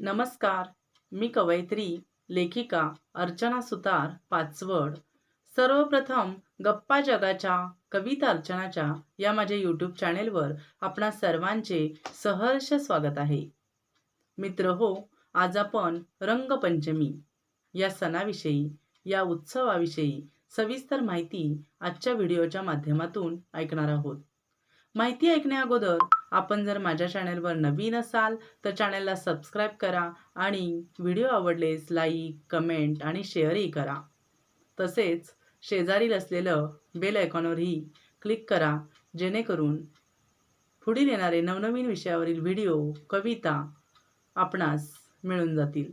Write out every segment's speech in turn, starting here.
नमस्कार. मी कवयित्री, लेखिका अर्चना सुतार पाचवड. सर्वप्रथम गप्पा जगाच्या कविता अर्चनाच्या या माझ्या यूट्यूब चॅनेलवर आपणा सर्वांचे सहर्ष स्वागत आहे. मित्र हो, आज आपण रंगपंचमी या सणाविषयी, या उत्सवाविषयी सविस्तर माहिती आजच्या व्हिडिओच्या माध्यमातून ऐकणार आहोत. माहिती ऐकण्या अगोदर आपण जर माझ्या चॅनेलवर नवीन असाल तर चॅनेलला सबस्क्राईब करा आणि व्हिडिओ आवडलेस लाईक, कमेंट आणि शेअरही करा. तसेच शेजारील असलेलं बेल आयकॉनवरही क्लिक करा, जेणेकरून पुढील येणारे नवनवीन विषयावरील व्हिडिओ, कविता आपणास मिळून जातील.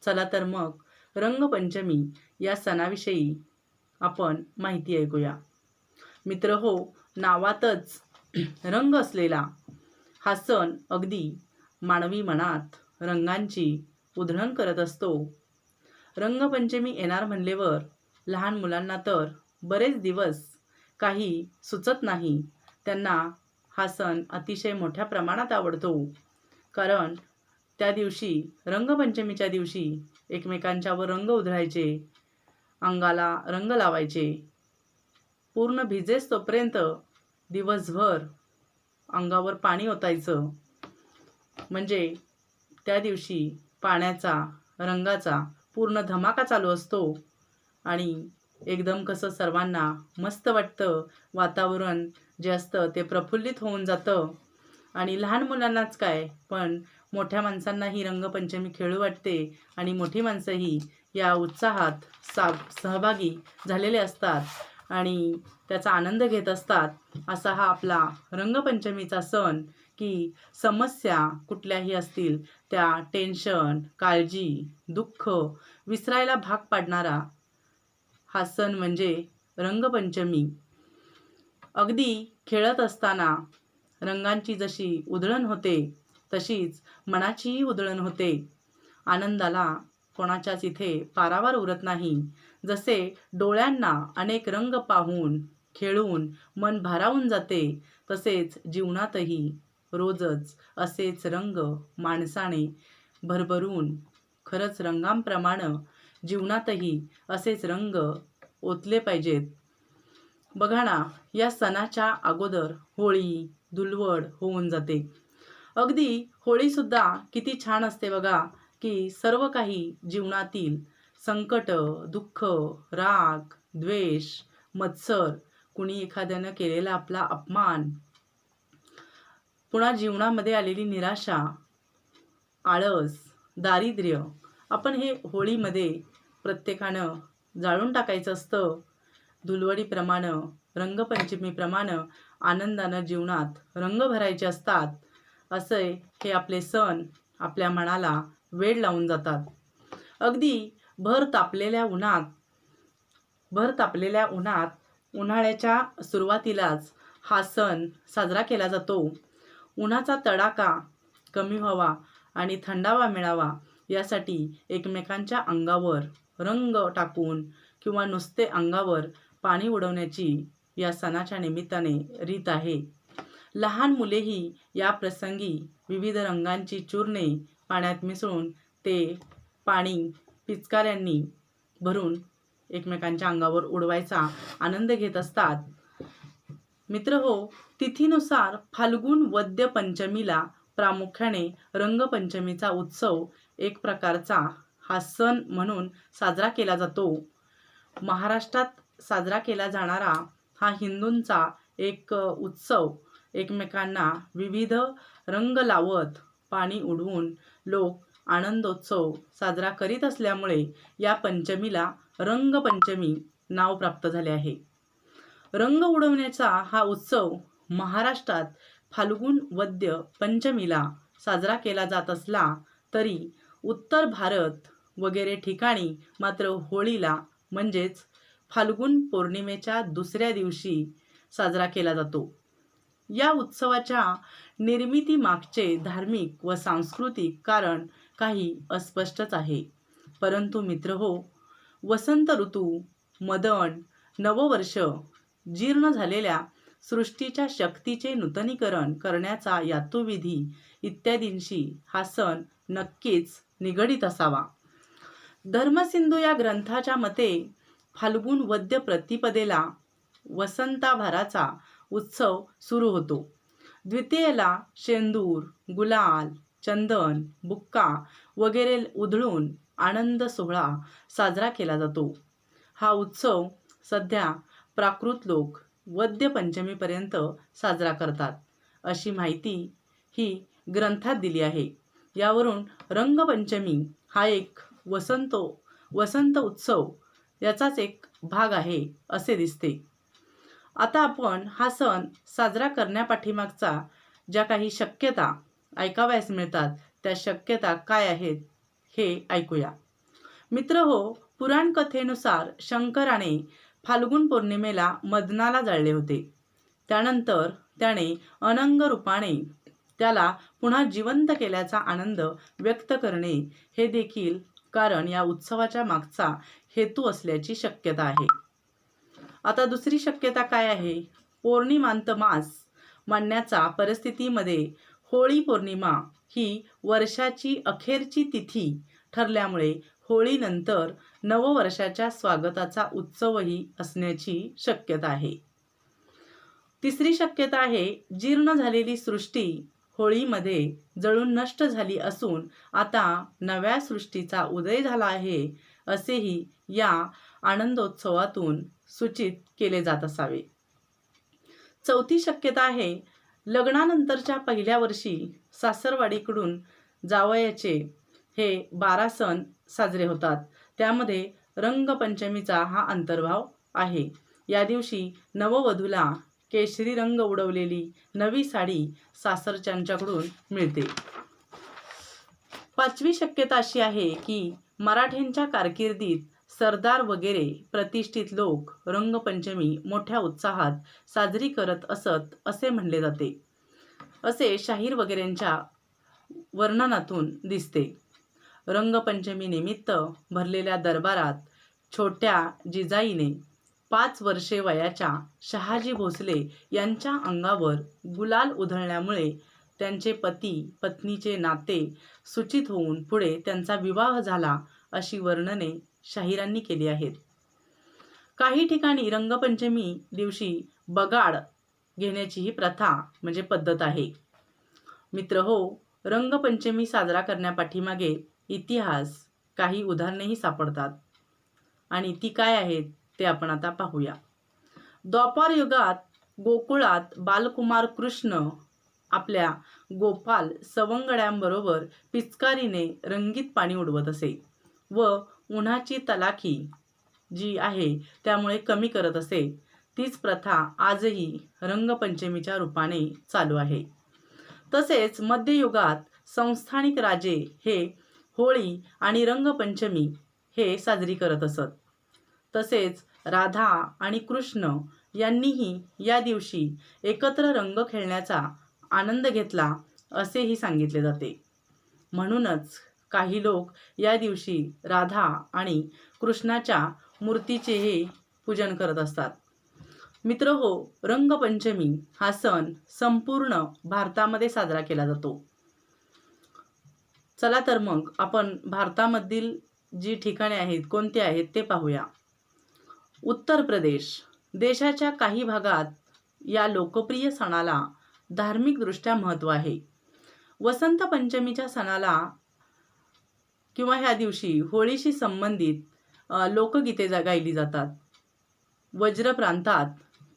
चला तर मग रंगपंचमी या सणाविषयी आपण माहिती ऐकूया. मित्र हो, नावातच रंग असलेला हा सण अगदी मानवी मनात रंगांची उधळण करत असतो. रंगपंचमी येणार म्हणल्यावर लहान मुलांना तर बरेच दिवस काही सुचत नाही. त्यांना हा सण अतिशय मोठ्या प्रमाणात आवडतो. कारण त्या दिवशी, रंगपंचमीच्या दिवशी एकमेकांच्यावर रंग उधळायचे, अंगाला रंग लावायचे. पूर्ण भिजेस तोपर्यंत दिवसभर अंगावर पाणी ओतायचं. म्हणजे त्या दिवशी पाण्याचा, रंगाचा पूर्ण धमाका चालू असतो आणि एकदम कसं सर्वांना मस्त वाटतं. वातावरण जे असतं ते प्रफुल्लित होऊन जातं. आणि लहान मुलांनाच काय, पण मोठ्या माणसांनाही रंगपंचमी खेळू वाटते आणि मोठी माणसंही या उत्साहात सहभागी झालेले असतात आणि त्याचा आनंद घेत असतात. असा हा आपला रंगपंचमीचा सण, की समस्या कुठल्याही असतील त्या टेन्शन, काळजी, दुःख विसरायला भाग पाडणारा हा सण म्हणजे रंगपंचमी. अगदी खेळत असताना रंगांची जशी उधळण होते तशीच मनाचीही उधळण होते. आनंदाला कोणाच्याच इथे पारावार उरत नाही. जसे डोळ्यांना अनेक रंग पाहून, खेळून मन भारावून जाते, तसेच जीवनातही रोजच असेच रंग माणसाने भरभरून, खरंच रंगांप्रमाणे जीवनातही असेच रंग ओतले पाहिजेत. बघा ना, या सणाच्या अगोदर होळी, धुलवड होऊन जाते. अगदी होळीसुद्धा किती छान असते बघा, की सर्व काही जीवनातील संकट, दुःख, राग, द्वेष, मत्सर, कुणी एखाद्यानं केलेला आपला अपमान, पुन्हा जीवनामध्ये आलेली निराशा, आळस, दारिद्र्य, आपण हे होळीमध्ये प्रत्येकानं जाळून टाकायचं असतं. धुलवडीप्रमाणे, रंगपंचमीप्रमाणे आनंदानं जीवनात रंग भरायचे असतात. असे हे आपले सण आपल्या मनाला वेड लावून जातात. अगदी भर तापलेल्या उन्हात उन्हाळ्याच्या सुरुवातीलाच हा सण साजरा केला जातो. उन्हाचा तडाखा कमी व्हावा आणि थंडावा मिळावा यासाठी एकमेकांच्या अंगावर रंग टाकून किंवा नुसते अंगावर पाणी उडवण्याची या सणाच्या निमित्ताने रीत आहे. लहान मुलेही या प्रसंगी विविध रंगांची चूर्णे पाण्यात मिसळून ते पाणी पिचकाऱ्यांनी भरून एकमेकांच्या अंगावर उडवायचा आनंद घेत असतात. मित्र हो, तिथीनुसार फाल्गुन वद्य पंचमीला प्रामुख्याने रंगपंचमीचा उत्सव एक प्रकारचा हा सण म्हणून साजरा केला जातो. महाराष्ट्रात साजरा केला जाणारा हा हिंदूंचा एक उत्सव, एकमेकांना विविध रंग लावत पाणी उडवून लोक आनंदोत्सव साजरा करीत असल्यामुळे या पंचमीला रंगपंचमी नाव प्राप्त झाले आहे. रंग उडवण्याचा हा उत्सव महाराष्ट्रात फाल्गुन वद्य पंचमीला साजरा केला जात असला तरी उत्तर भारत वगैरे ठिकाणी मात्र होळीला म्हणजेच फाल्गुन पौर्णिमेच्या दुसऱ्या दिवशी साजरा केला जातो. या उत्सवाच्या निर्मितीमागचे धार्मिक व सांस्कृतिक कारण काही अस्पष्टच आहे. परंतु मित्र हो, वसंत ऋतू, मदन, नववर्ष, जीर्ण झालेल्या सृष्टीच्या शक्तीचे नूतनीकरण करण्याचा यातुविधी इत्यादींशी हा सण नक्कीच निगडीत असावा. धर्मसिंधू या ग्रंथाच्या मते फाल्गुन वद्य प्रतिपदेला वसंताभराचा उत्सव सुरू होतो. द्वितीयेला शेंदूर, गुलाल, चंदन, बुक्का वगैरे उधळून आनंद सोहळा साजरा केला जातो. हा उत्सव सध्या प्राकृत लोक वद्य पंचमीपर्यंत साजरा करतात अशी माहिती ही ग्रंथात दिली आहे. यावरून रंगपंचमी हा एक वसंत उत्सव याचाच एक भाग आहे असे दिसते. आता आपण हा सण साजरा करण्यापाठीमागचा ज्या काही शक्यता ऐकावयास मिळतात त्या शक्यता काय आहेत हे ऐकूया. मित्रहो, पुराण कथेनुसार शंकराने फाल्गुन पौर्णिमेला मदनाला जाळले होते. त्यानंतर त्याने अनंग रूपाने त्याला पुन्हा जिवंत केल्याचा आनंद व्यक्त करणे हे देखील कारण या उत्सवाच्या मागचा हेतू असल्याची शक्यता आहे. आता दुसरी शक्यता काय आहे? पौर्णिमांत मास मानण्याचा परिस्थितीमध्ये होळी पौर्णिमा ही वर्षाची अखेरची तिथी ठरल्यामुळे होळीनंतर नववर्षाच्या स्वागताचा उत्सवही असण्याची शक्यता आहे. तिसरी शक्यता आहे जीर्ण झालेली सृष्टी होळीमध्ये जळून नष्ट झाली असून आता नव्या सृष्टीचा उदय झाला आहे असेही या आनंदोत्सवातून सूचित केले जात असावे. चौथी शक्यता आहे लग्नानंतरच्या पहिल्या वर्षी सासरवाडीकडून जावयाचे हे 12 सण साजरे होतात. त्यामध्ये रंगपंचमीचा हा अंतर्भाव आहे. या दिवशी नववधूला केशरी रंग उडवलेली नवी साडी सासरच्यांच्याकडून मिळते. पाचवी शक्यता अशी आहे की मराठ्यांच्या कारकिर्दीत सरदार वगैरे प्रतिष्ठित लोक रंगपंचमी मोठ्या उत्साहात साजरी करत असत असे म्हणले जाते. असे शाहीर वगैरेंच्या वर्णनातून दिसते. रंगपंचमी निमित्त भरलेल्या दरबारात छोट्या जिजाईने 5 वर्षे वयाच्या शहाजी भोसले यांच्या अंगावर गुलाल उधळल्यामुळे त्यांचे पती पत्नीचे नाते सूचित होऊन पुढे त्यांचा विवाह झाला अशी वर्णने शाहिरांनी केली आहेत. काही ठिकाणी रंगपंचमी दिवशी बगाड घेण्याची ही प्रथा म्हणजे पद्धत आहे. मित्रहो, रंगपंचमी साजरा करण्यापाठीमागे इतिहास काही उदाहरणेही सापडतात आणि ती काय आहेत ते आपण आता पाहूया. द्वापार युगात गोकुळात बालकुमार कृष्ण आपल्या गोपाल सवंगड्यांबरोबर पिचकारीने रंगीत पाणी उडवत असे व उन्हाची तलाखी जी आहे त्यामुळे कमी करत असे. तीच प्रथा आजही रंगपंचमीच्या रूपाने चालू आहे. तसेच मध्ययुगात संस्थानिक राजे हे होळी आणि रंगपंचमी हे साजरी करत असत. तसेच राधा आणि कृष्ण यांनीही या दिवशी एकत्र रंग खेळण्याचा आनंद घेतला असेही सांगितले जाते. म्हणूनच काही लोक या दिवशी राधा आणि कृष्णाच्या मूर्तीचेही पूजन करत असतात. मित्रहो, रंगपंचमी हा सण संपूर्ण भारतामध्ये साजरा केला जातो. चला तर मग आपण भारतामधील जी ठिकाणे आहेत कोणती आहेत ते पाहूया. उत्तर प्रदेश देशाच्या काही भागात या लोकप्रिय सणाला धार्मिकदृष्ट्या महत्त्व आहे. वसंत पंचमीच्या सणाला किंवा ह्या दिवशी होळीशी संबंधित लोकगीते गायली जातात. वज्र प्रांतात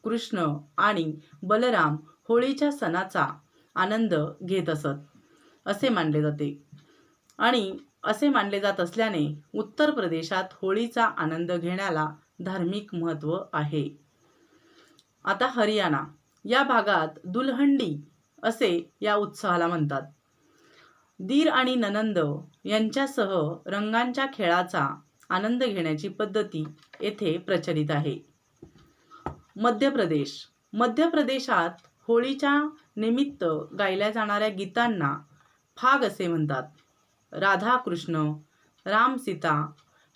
कृष्ण आणि बलराम होळीच्या सणाचा आनंद घेत असत असे मानले जाते आणि असे मानले जात असल्याने उत्तर प्रदेशात होळीचा आनंद घेण्याला धार्मिक महत्त्व आहे. आता हरियाणा या भागात दुलहंडी असे या उत्सवाला म्हणतात. दीर आणि ननंद यांच्यासह रंगांच्या खेळाचा आनंद घेण्याची पद्धती येथे प्रचलित आहे. मध्य प्रदेशात होळीच्या निमित्त गायल्या जाणाऱ्या गीतांना फाग असे म्हणतात. राधा कृष्ण, राम सीता,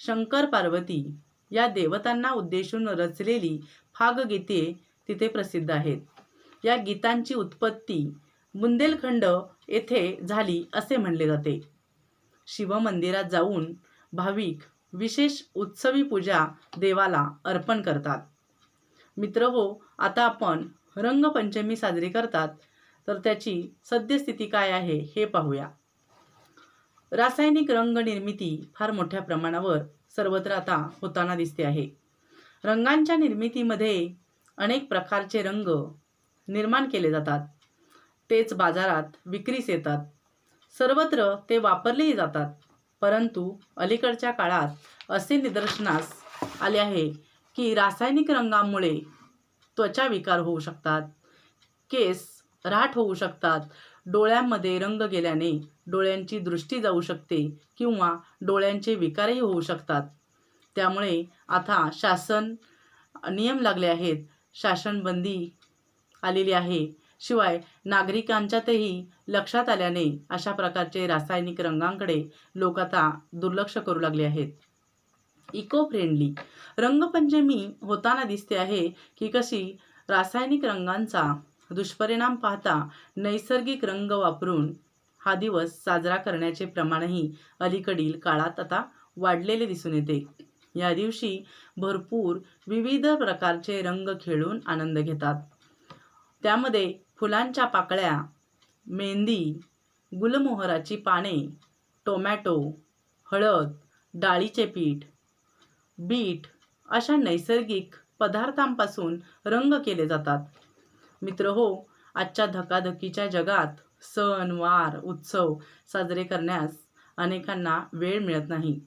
शंकर पार्वती या देवतांना उद्देशून रचलेली फागगीते तिथे प्रसिद्ध आहेत. या गीतांची उत्पत्ती बुंदेलखंड येथे झाली असे म्हणले जाते. शिवमंदिरात जाऊन भाविक विशेष उत्सवी पूजा देवाला अर्पण करतात. मित्रहो, आता आपण रंगपंचमी साजरी करतात तर त्याची सद्यस्थिती काय आहे हे पाहूया. रासायनिक रंग निर्मिती फार मोठ्या प्रमाणावर सर्वत्र आता होताना दिसते आहे. रंगांच्या निर्मितीमध्ये अनेक प्रकारचे रंग निर्माण केले जातात. तेच बाजारात विक्रीस येतात. सर्वत्र ते वापरलेही जातात. परंतु अलीकडच्या काळात असे निदर्शनास आले आहे की रासायनिक रंगामुळे त्वचा विकार होऊ शकतात, केस राठ होऊ शकतात, डोळ्यांमध्ये रंग गेल्याने डोळ्यांची दृष्टी जाऊ शकते किंवा डोळ्यांचे विकारही होऊ शकतात. त्यामुळे आता शासन नियम लागले आहेत, शासनबंदी आलेली आहे. शिवाय नागरिकांच्यातही लक्षात आल्याने अशा प्रकारचे रासायनिक रंगांकडे लोक आता दुर्लक्ष करू लागले आहेत. इको फ्रेंडली रंगपंचमी होताना दिसते आहे की कशी रासायनिक रंगांचा दुष्परिणाम पाहता नैसर्गिक रंग वापरून हा दिवस साजरा करण्याचे प्रमाणही अलीकडील काळात आता वाढलेले दिसून येते. या दिवशी भरपूर विविध प्रकारचे रंग खेळून आनंद घेतात. त्यामध्ये फुलांच्या पाकळ्या, मेहंदी, गुलमोहराची पाने, टोमॅटो, हळद, डाळीचे पीठ, बीट अशा नैसर्गिक पदार्थांपासून रंग केले जातात. मित्रहो, आजच्या धकाधकीच्या जगात सण वार उत्सव साजरे करण्यास अनेकांना वेळ मिळत नाही.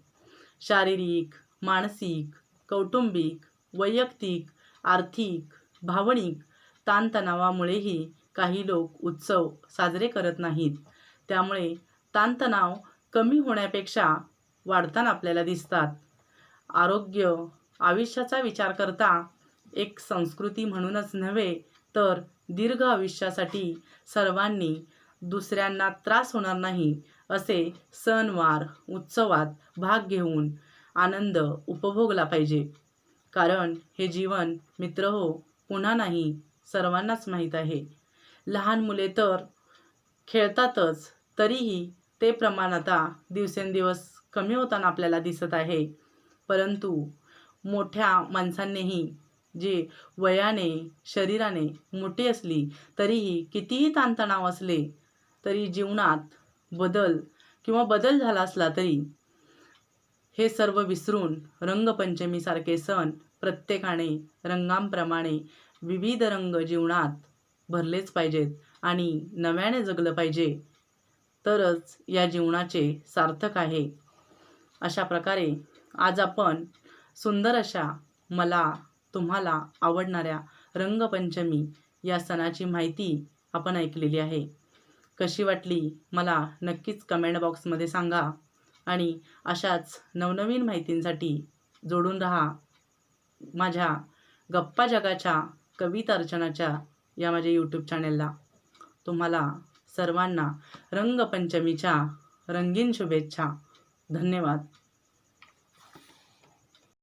शारीरिक, मानसिक, कौटुंबिक, वैयक्तिक, आर्थिक, भावनिक ताणतणावामुळेही काही लोक उत्सव साजरे करत नाहीत. त्यामुळे ताणतणाव कमी होण्यापेक्षा वाढताना आपल्याला दिसतात. आरोग्य, आयुष्याचा विचार करता एक संस्कृती म्हणूनच नव्हे तर दीर्घ आयुष्यासाठी सर्वांनी दुसऱ्यांना त्रास होणार नाही असे सणवार उत्सवात भाग घेऊन आनंद उपभोगला पाहिजे. कारण हे जीवन मित्रहो पुन्हा नाही, सर्वांनाच माहीत आहे. लहान मुले तर खेळतातच, तरीही ते प्रमाण आता दिवसेंदिवस कमी होताना आपल्याला दिसत आहे. परंतु मोठ्या माणसांनीही जे वयाने शरीराने मोठी असली तरीही कितीही ताणतणाव असले तरी जीवनात बदल झाला असला तरी हे सर्व विसरून रंगपंचमीसारखे सण प्रत्येकाने रंगांप्रमाणे विविध रंग जीवनात भरलेच पाहिजेत आणि नव्याने जगलं पाहिजे. तरच या जीवनाचे सार्थक आहे. अशा प्रकारे आज आपण सुंदर अशा मला तुम्हाला आवडणाऱ्या रंगपंचमी या सणाची माहिती आपण ऐकलेली आहे. कशी वाटली मला नक्कीच कमेंट बॉक्समध्ये सांगा आणि अशाच नवनवीन माहितींसाठी जोडून राहा माझ्या गप्पा जगाच्या कविता अर्चनाच्या या माझ्या यूट्यूब चॅनेलला. तुम्हाला सर्वांना रंगपंचमीच्या रंगीन शुभेच्छा. धन्यवाद.